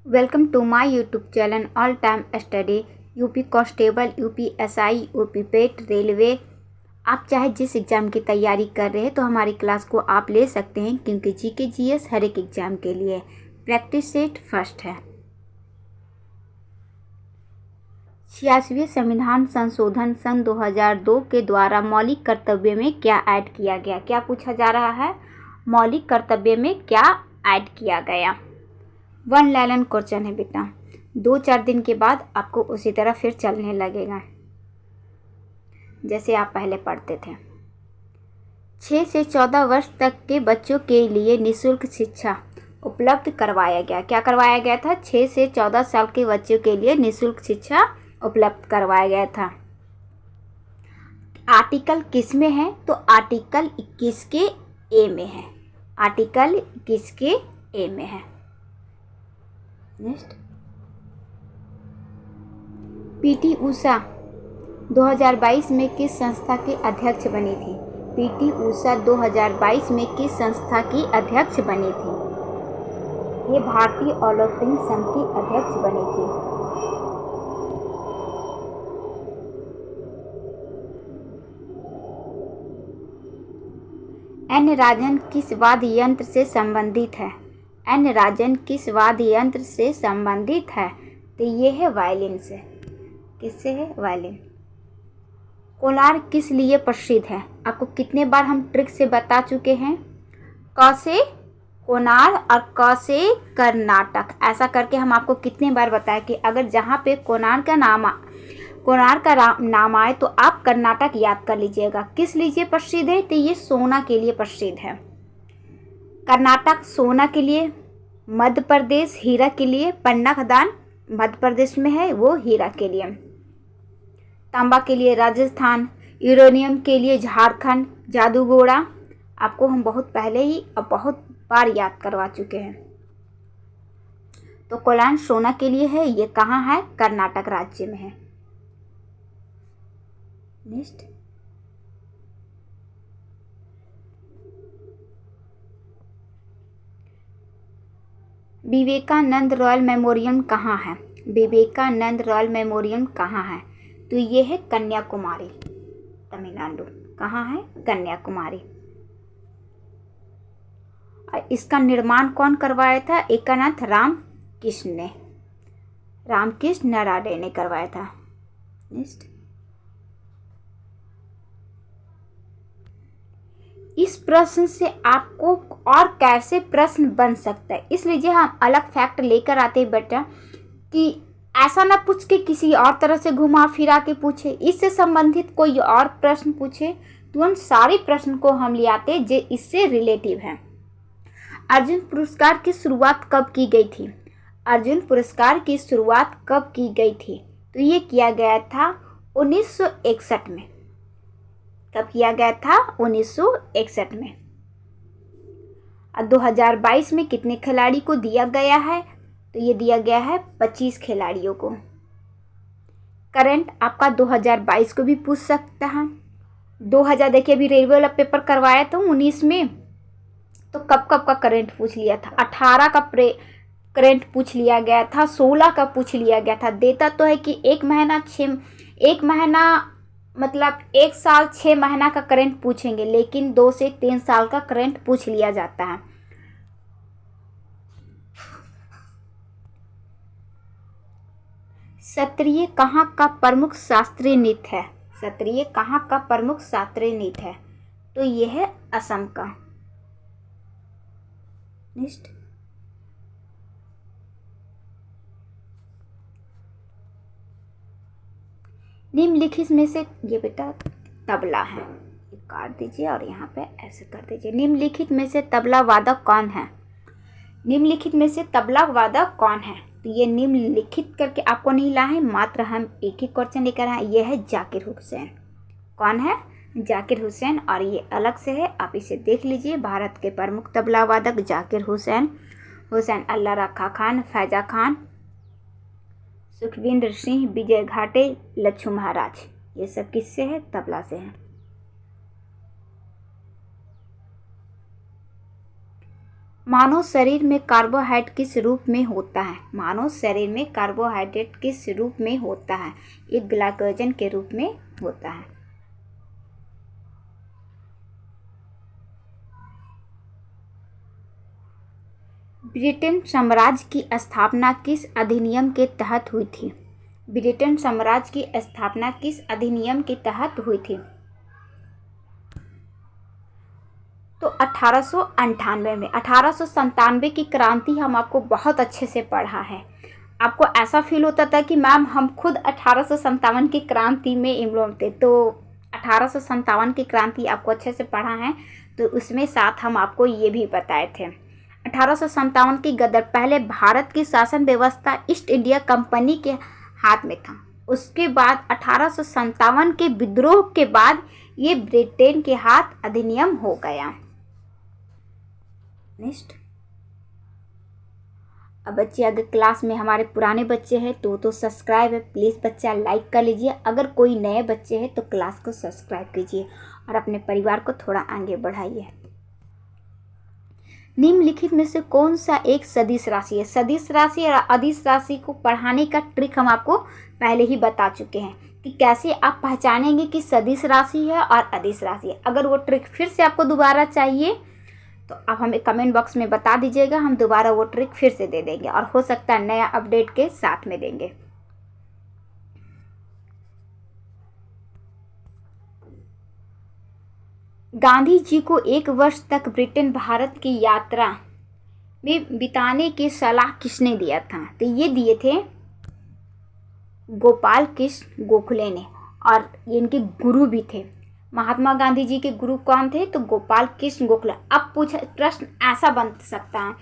Welcome to my YouTube channel all time study. UP constable, UP SI, UP PET, railway, आप चाहे जिस exam की तैयारी कर रहे हैं तो हमारी क्लास को आप ले सकते हैं, क्योंकि जीके जीएस हर एक एग्ज़ाम के लिए प्रैक्टिस सेट फर्स्ट है। 86वें संविधान संशोधन सन 2002 के द्वारा मौलिक कर्तव्य में क्या ऐड किया गया? क्या पूछा जा रहा है? मौलिक कर्तव्य में क्या ऐड किया गया? वन लाइन क्वेश्चन है बेटा। 2-4 दिन के बाद आपको उसी तरह फिर चलने लगेगा जैसे आप पहले पढ़ते थे। 6 से 14 वर्ष तक के बच्चों के लिए निःशुल्क शिक्षा उपलब्ध करवाया गया। क्या करवाया गया था? 6 से 14 साल के बच्चों के लिए निःशुल्क शिक्षा उपलब्ध करवाया गया था। आर्टिकल किस में है? तो आर्टिकल 21 के ए में है। आर्टिकल 21 के ए में है। नेक्स्ट, पीटी उषा 2022 में किस संस्था की अध्यक्ष बनी थी? पीटी उषा 2022 में किस संस्था की अध्यक्ष बनी थी? ये भारतीय ओलंपिक संघ की अध्यक्ष बनी थी। एन राजन किस वाद्य यंत्र से संबंधित है? एन राजन किस वाद्य यंत्र से संबंधित है? तो ये है वायलिन से। किससे है? वायलिन। कोलार किस लिए प्रसिद्ध है? आपको कितने बार हम ट्रिक से बता चुके हैं। क से कोनार और क से कर्नाटक, ऐसा करके हम आपको कितने बार बताए कि अगर जहाँ पे कोनार का नाम आए तो आप कर्नाटक याद कर लीजिएगा। किस लिए प्रसिद्ध है? तो ये सोना के लिए प्रसिद्ध है। कर्नाटक सोना के लिए, मध्य प्रदेश हीरा के लिए, पन्ना खदान मध्य प्रदेश में है, वो हीरा के लिए। तांबा के लिए राजस्थान, यूरेनियम के लिए झारखंड, जादूगोड़ा आपको हम बहुत पहले ही और बहुत बार याद करवा चुके हैं। तो कोलान सोना के लिए है। ये कहाँ है? कर्नाटक राज्य में है। नेक्स्ट, विवेकानंद रॉयल मेमोरियम कहाँ है? विवेकानंद रॉयल मेमोरियम कहाँ है? तो ये है कन्याकुमारी, तमिलनाडु। कहाँ है? कन्याकुमारी। इसका निर्माण कौन करवाया था? एकानाथ रामकृष्ण ने, रामकृष्ण नराडे ने करवाया था। नेक्स्ट, इस प्रश्न से आपको और कैसे प्रश्न बन सकता है, इसलिए हम अलग फैक्ट लेकर आते हैं बेटा, कि ऐसा ना पूछ के किसी और तरह से घुमा फिरा के पूछे, इससे संबंधित कोई और प्रश्न पूछे, तुरंत सारे प्रश्न को हम ले आते जो इससे रिलेटिव हैं। अर्जुन पुरस्कार की शुरुआत कब की गई थी? अर्जुन पुरस्कार की शुरुआत कब की गई थी? तो ये किया गया था 1961 में। कब किया गया था? 1961 में। और 2022 में कितने खिलाड़ी को दिया गया है? तो ये दिया गया है 25 खिलाड़ियों को। करंट आपका 2022 को भी पूछ सकता है। 2000 देखिए अभी रेलवे वाला पेपर करवाया था 19 में, तो कब कब का करंट पूछ लिया था। 18 का करंट पूछ लिया गया था, 16 का पूछ लिया गया था। देता तो है कि एक महीना मतलब 1 साल 6 महीना का करंट पूछेंगे, लेकिन 2 से 3 साल का करंट पूछ लिया जाता है। क्षत्रिय कहाँ का प्रमुख शास्त्रीय नृत्य है? क्षत्रिय कहाँ का प्रमुख शास्त्रीय नृत्य है? तो यह है असम का। नेक्स्ट, निम्नलिखित में से, ये बेटा तबला है, ये काट दीजिए और यहाँ पे ऐसे कर दीजिए। निम्नलिखित में से तबला वादक कौन है? निम्नलिखित में से तबला वादक कौन है? तो ये निम्नलिखित करके आपको नहीं ला है, मात्र हम एक ही क्वेश्चन लेकर आए। ये है जाकिर हुसैन। कौन है? जाकिर हुसैन। और ये अलग से है, आप इसे देख लीजिए। भारत के प्रमुख तबला वादक जाकिर हुसैन, हुसैन अल्लाह रखा खान, फैजा खान, सुखविंदर सिंह, विजय घाटे, लच्छू महाराज, ये सब किससे है? तबला से है। मानव शरीर में कार्बोहाइड्रेट किस रूप में होता है? मानव शरीर में कार्बोहाइड्रेट किस रूप में होता है? ये ग्लाइकोजन के रूप में होता है। ब्रिटेन साम्राज्य की स्थापना किस अधिनियम के तहत हुई थी? ब्रिटेन साम्राज्य की स्थापना किस अधिनियम के तहत हुई थी? तो 1898 में। 1897 की क्रांति हम आपको बहुत अच्छे से पढ़ा है। आपको ऐसा फील होता था कि मैम हम खुद 1857 की क्रांति में इन्वॉल्व थे। तो 1857 की क्रांति आपको अच्छे से पढ़ा है, तो उसमें साथ हम आपको ये भी बताए थे। 1857 की गदर, पहले भारत की शासन व्यवस्था ईस्ट इंडिया कंपनी के हाथ में था। उसके बाद 1857 के विद्रोह के बाद ये ब्रिटेन के हाथ अधिनियम हो गया। नेक्स्ट, अब बच्चे अगर क्लास में हमारे पुराने बच्चे हैं तो सब्सक्राइब है, प्लीज़ बच्चा लाइक कर लीजिए। अगर कोई नए बच्चे हैं तो क्लास को सब्सक्राइब कीजिए और अपने परिवार को थोड़ा आगे बढ़ाइए। निम्नलिखित में से कौन सा एक सदिश राशि है? सदिश राशि और अदिश राशि को पढ़ाने का ट्रिक हम आपको पहले ही बता चुके हैं कि कैसे आप पहचानेंगे कि सदिश राशि है और अदिश राशि है। अगर वो ट्रिक फिर से आपको दोबारा चाहिए तो आप हमें कमेंट बॉक्स में बता दीजिएगा, हम दोबारा वो ट्रिक फिर से दे देंगे और हो सकता है नया अपडेट के साथ में देंगे। गांधी जी को 1 वर्ष तक ब्रिटेन भारत की यात्रा में बिताने की सलाह किसने दिया था? तो ये दिए थे गोपाल कृष्ण गोखले ने, और ये इनके गुरु भी थे। महात्मा गांधी जी के गुरु कौन थे? तो गोपाल कृष्ण गोखले। अब प्रश्न ऐसा बन सकता है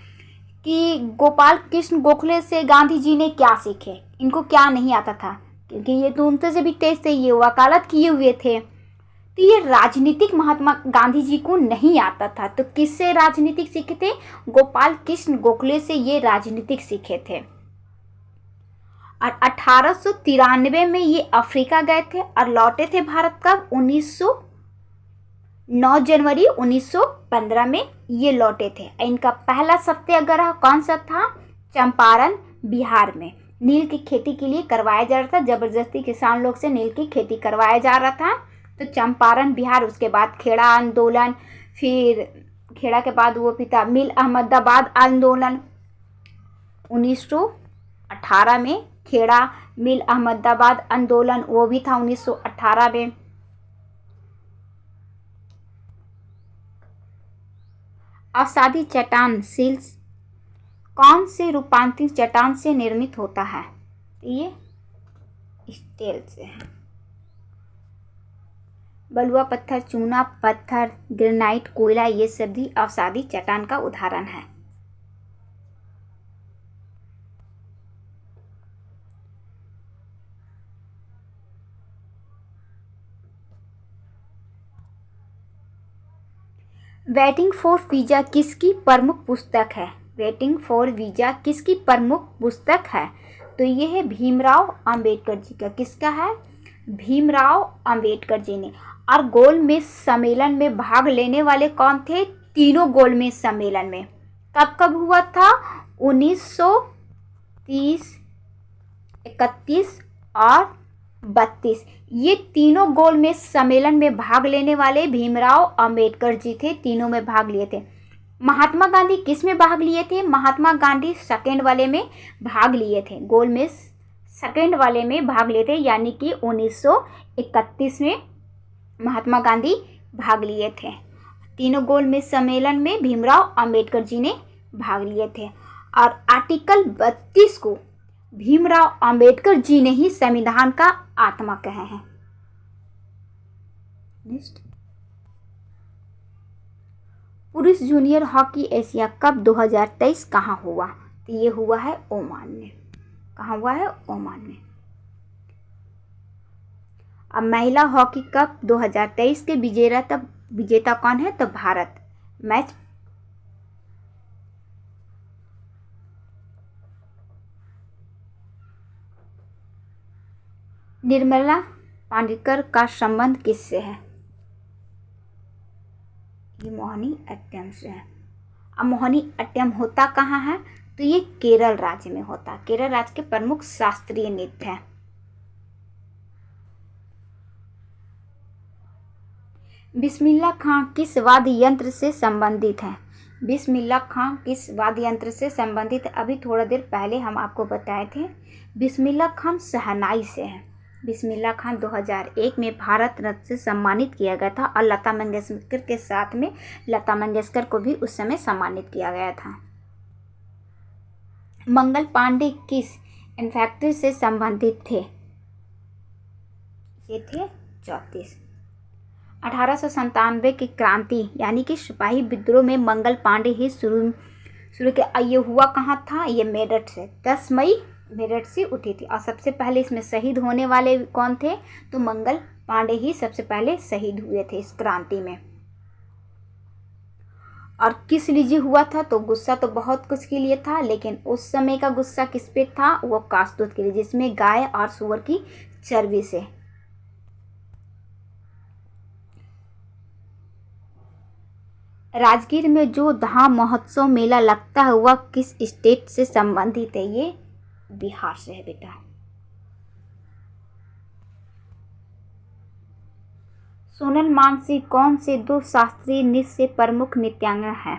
कि गोपाल कृष्ण गोखले से गांधी जी ने क्या सीखे, इनको क्या नहीं आता था, क्योंकि ये तो उनसे से भी तेज थे, ये वकालत किए हुए थे। तो ये राजनीतिक महात्मा गांधी जी को नहीं आता था। तो किससे राजनीतिक सीखे थे? गोपाल कृष्ण गोखले से ये राजनीतिक सीखे थे। और 1893 में ये अफ्रीका गए थे और लौटे थे भारत कब? 9 जनवरी 1915 में ये लौटे थे। इनका पहला सत्याग्रह कौन सा था? चंपारण, बिहार में। नील की खेती के लिए करवाया जा रहा था, जबरदस्ती किसान लोग से नील की खेती करवाया जा रहा था। तो चंपारण, बिहार, उसके बाद खेड़ा आंदोलन, फिर खेड़ा के बाद वो पिता मिल अहमदाबाद आंदोलन। 1918 में खेड़ा मिल अहमदाबाद आंदोलन, वो भी था 1918 में। अवसादी चट्टान सिल्स कौन से रूपांतरित चट्टान से निर्मित होता है? ये स्टील से है। बलुआ पत्थर, चूना पत्थर, ग्रेनाइट, कोयला, ये सभी अवसादी चट्टान का उदाहरण है। वेटिंग फॉर वीजा किसकी प्रमुख पुस्तक है? वेटिंग फॉर वीजा किसकी प्रमुख पुस्तक है? तो ये है भीमराव अंबेडकर जी का। किसका है? भीमराव अंबेडकर जी ने। और गोलमेज सम्मेलन में भाग लेने वाले कौन थे? तीनों गोलमेज सम्मेलन में। कब कब हुआ था? 1930, 31 और 32। ये तीनों गोलमेज सम्मेलन में भाग लेने वाले भीमराव अंबेडकर जी थे, तीनों में भाग लिए थे। महात्मा गांधी किस में भाग लिए थे? महात्मा गांधी सेकेंड वाले में भाग लिए थे, गोलमेज सेकेंड वाले में भाग लिए थे, यानी कि 1931 में महात्मा गांधी भाग लिए थे। तीनों गोलमेज सम्मेलन में भीमराव अंबेडकर जी ने भाग लिए थे। और आर्टिकल 32 को भीमराव अंबेडकर जी ने ही संविधान का आत्मा कहे हैं। नेक्स्ट, पुरुष जूनियर हॉकी एशिया कप 2023 कहाँ हुआ? तो ये हुआ है ओमान में। कहाँ हुआ है? ओमान में। अब महिला हॉकी कप 2023 के विजेता कौन है? तो भारत। मैच निर्मला पांडेकर का संबंध किससे है? ये मोहिनी अट्टम से है। अब मोहिनीअट्टम होता कहाँ है? तो ये केरल राज्य में होता है। केरल राज्य के प्रमुख शास्त्रीय नृत्य है। बिस्मिल्लाह खां किस वाद्य यंत्र से संबंधित है? बिस्मिल्लाह खां किस वाद्य यंत्र से संबंधित है? अभी थोड़ा देर पहले हम आपको बताए थे। बिस्मिल्लाह खान शहनाई से है। बिस्मिल्लाह खान 2001 में भारत रत्न से सम्मानित किया गया था और लता मंगेशकर के साथ में लता मंगेशकर को भी उस समय सम्मानित किया गया था। मंगल पांडे किस इन्फेक्ट्री से संबंधित थे? ये थे 34। 1897 की क्रांति यानी कि सिपाही विद्रोह में मंगल पांडे ही शुरू के ये हुआ कहाँ था? ये मेरठ से 10 मई मेरठ से उठी थी। और सबसे पहले इसमें शहीद होने वाले कौन थे? तो मंगल पांडे ही सबसे पहले शहीद हुए थे इस क्रांति में। और किस लिए हुआ था? तो गुस्सा तो बहुत कुछ के लिए था, लेकिन उस समय का गुस्सा किस पे था? वो कासतूत के लिए, जिसमें गाय और सूअर की चर्बी से। राजगीर में जो धाम महोत्सव मेला लगता है वह किस स्टेट से संबंधित है? ये बिहार से है बेटा। सोनल मानसिंह कौन से 2 शास्त्रीय नृत्य से प्रमुख नृत्यांगना है?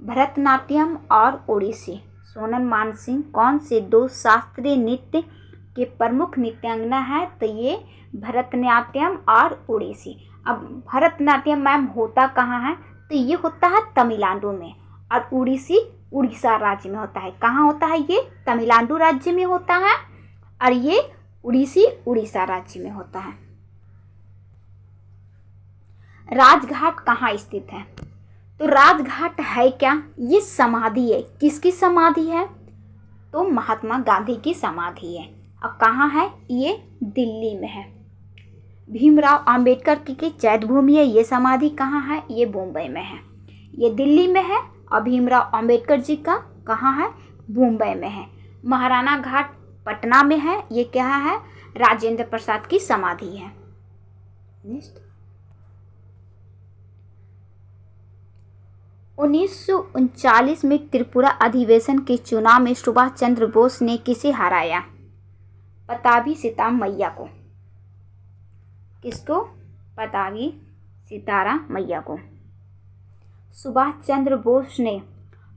भरतनाट्यम और ओडिसी। सोनल मानसिंह कौन से 2 शास्त्रीय नृत्य के प्रमुख नृत्यांगना है? तो ये भरतनाट्यम और ओडिसी। अब भरतनाट्यम मैम होता कहाँ है? तो ये होता है तमिलनाडु में, और ओडिसी उड़ीसा राज्य में होता है। कहाँ होता है? ये तमिलनाडु राज्य में होता है, और ये ओडिसी उड़ीसा राज्य में होता है। राजघाट कहाँ स्थित है? तो राजघाट है क्या? ये समाधि है। किसकी समाधि है? तो महात्मा गांधी की समाधि है। अब कहाँ है? ये दिल्ली में है। भीमराव अंबेडकर की चैत्य भूमि है। ये समाधि कहाँ है? ये मुंबई में है। ये दिल्ली में है, और भीमराव अंबेडकर जी का कहाँ है? मुंबई में है। महाराणा घाट पटना में है। ये क्या है? राजेंद्र प्रसाद की समाधि है। नेक्स्ट 1939 में त्रिपुरा अधिवेशन के चुनाव में सुभाष चंद्र बोस ने किसे हराया? पताबी सीताराम मैया को। किसको? पताबी सीताराम मैया को। सुभाष चंद्र बोस ने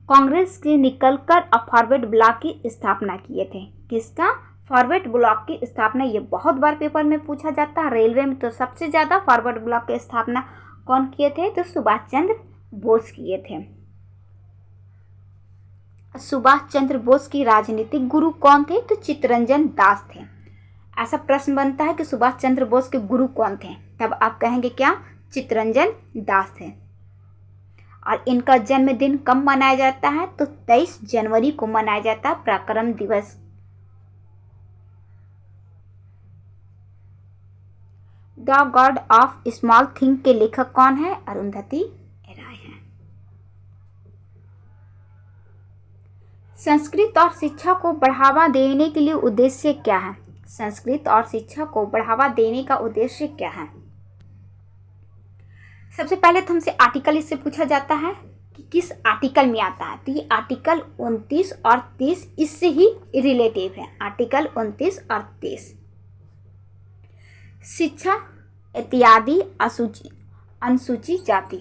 कांग्रेस के निकलकर फॉरवर्ड ब्लॉक की स्थापना किए थे। किसका? फॉरवर्ड ब्लॉक की स्थापना। ये बहुत बार पेपर में पूछा जाता है। रेलवे में तो सबसे ज़्यादा फॉरवर्ड ब्लॉक की स्थापना कौन किए थे? तो सुभाष चंद्र बोस किए थे। सुभाष चंद्र बोस की राजनीतिक गुरु कौन थे? तो चित्तरंजन दास थे। ऐसा प्रश्न बनता है कि सुभाष चंद्र बोस के गुरु कौन थे, तब आप कहेंगे क्या? चित्तरंजन दास थे। और इनका जन्मदिन कब मनाया जाता है? तो 23 जनवरी को मनाया जाता है, पराक्रम दिवस। The God of small thing के लेखक कौन है? अरुंधति राय हैं। संस्कृत और शिक्षा को बढ़ावा देने के लिए उद्देश्य क्या है? संस्कृत और शिक्षा को बढ़ावा देने का उद्देश्य क्या है? सबसे पहले तो हमसे आर्टिकल इससे पूछा जाता है कि किस आर्टिकल में आता है। तो ये आर्टिकल 29 और 30 इससे ही रिलेटिव है। आर्टिकल 29 और 30। शिक्षा इत्यादि अनुसूचित जाति।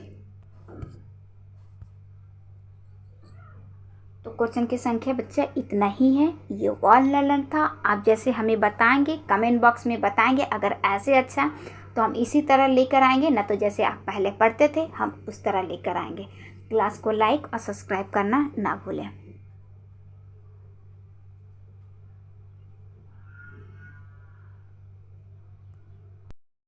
तो क्वेश्चन की संख्या बच्चा इतना ही है। ये वॉल लर्न था। आप जैसे हमें बताएंगे, कमेंट बॉक्स में बताएंगे। अगर ऐसे अच्छा तो हम इसी तरह लेकर आएंगे, ना तो जैसे आप पहले पढ़ते थे हम उस तरह लेकर आएंगे। क्लास को लाइक और सब्सक्राइब करना ना भूलें।